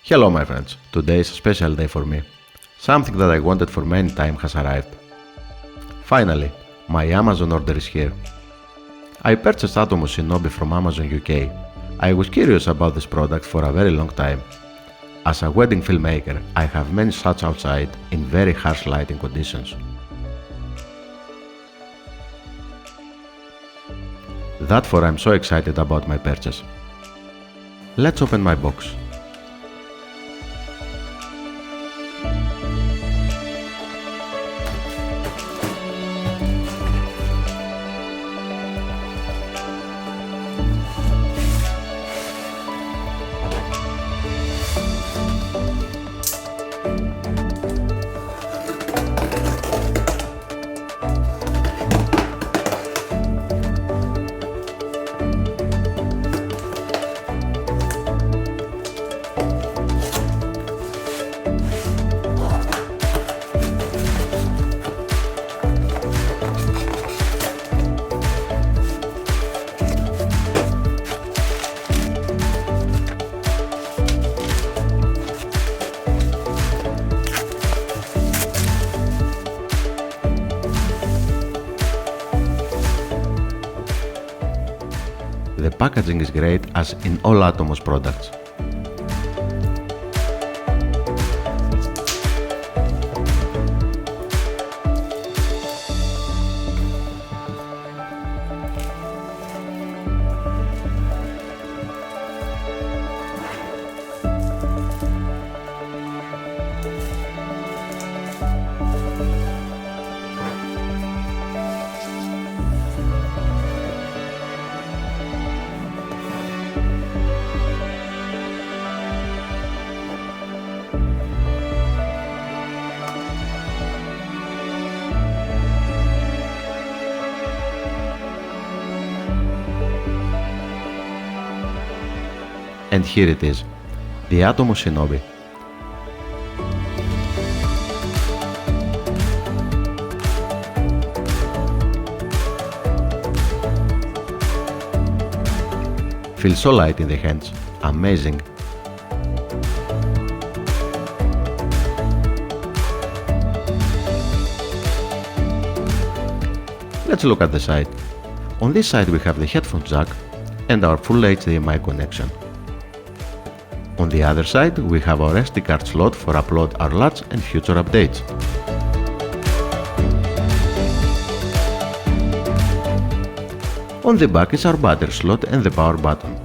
Hello my friends, today is a special day for me. Something that I wanted for many time has arrived. Finally, my Amazon order is here. I purchased Atomos Shinobi from Amazon UK. I was curious about this product for a very long time. As a wedding filmmaker, I have many shots outside in very harsh lighting conditions. Therefore I'm so excited about my purchase. Let's open my box. The packaging is great as in all Atomos products. And here it is, the Atomos Shinobi. Feels so light in the hands, amazing. Let's look at the side. On this side we have the headphone jack and our full HDMI connection. On the other side, we have our SD card slot for upload our large and future updates. On the back is our battery slot and the power button.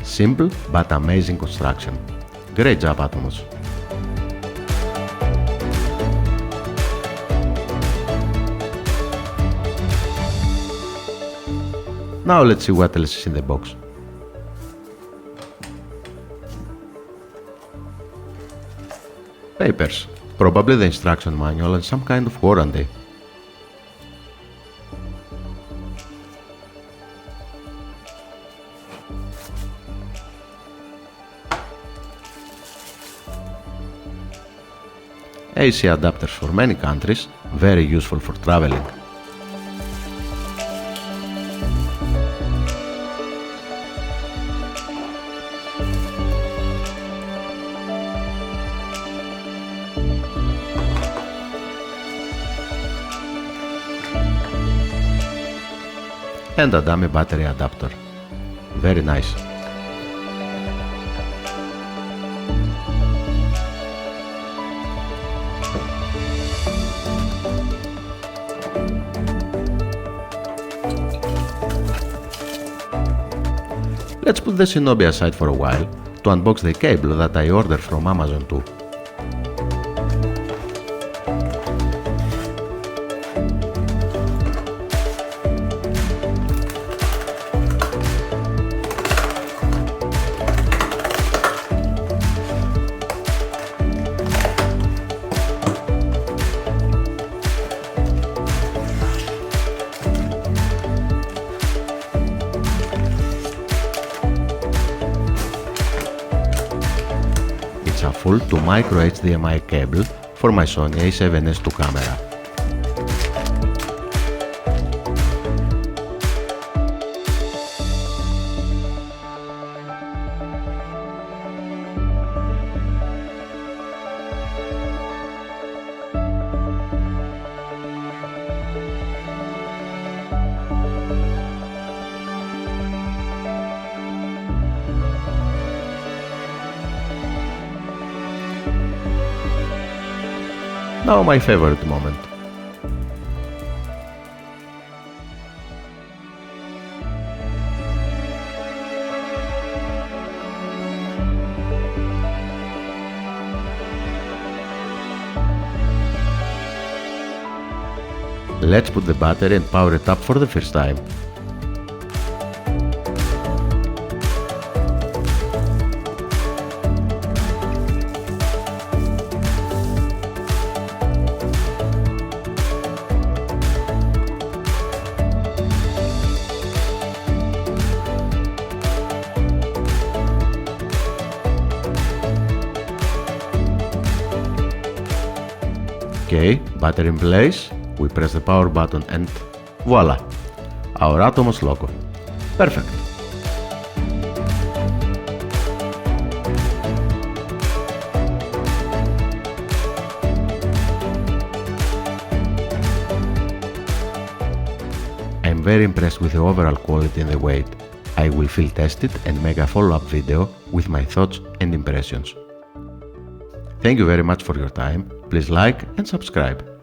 Simple but amazing construction. Great job, Atomos! Now let's see what else is in the box. Papers, probably the instruction manual and some kind of warranty. AC adapters for many countries, very useful for traveling. And a dummy battery adapter. Very nice. Let's put the Shinobi aside for a while to unbox the cable that I ordered from Amazon too. It's a full to micro HDMI cable for my Sony a7S II camera. Now my favorite moment. Let's put the battery and power it up for the first time. Okay, battery in place. We press the power button and voila! Our Atomos logo. Perfect! I'm very impressed with the overall quality and the weight. I will field test it and make a follow-up video with my thoughts and impressions. Thank you very much for your time. Please like and subscribe.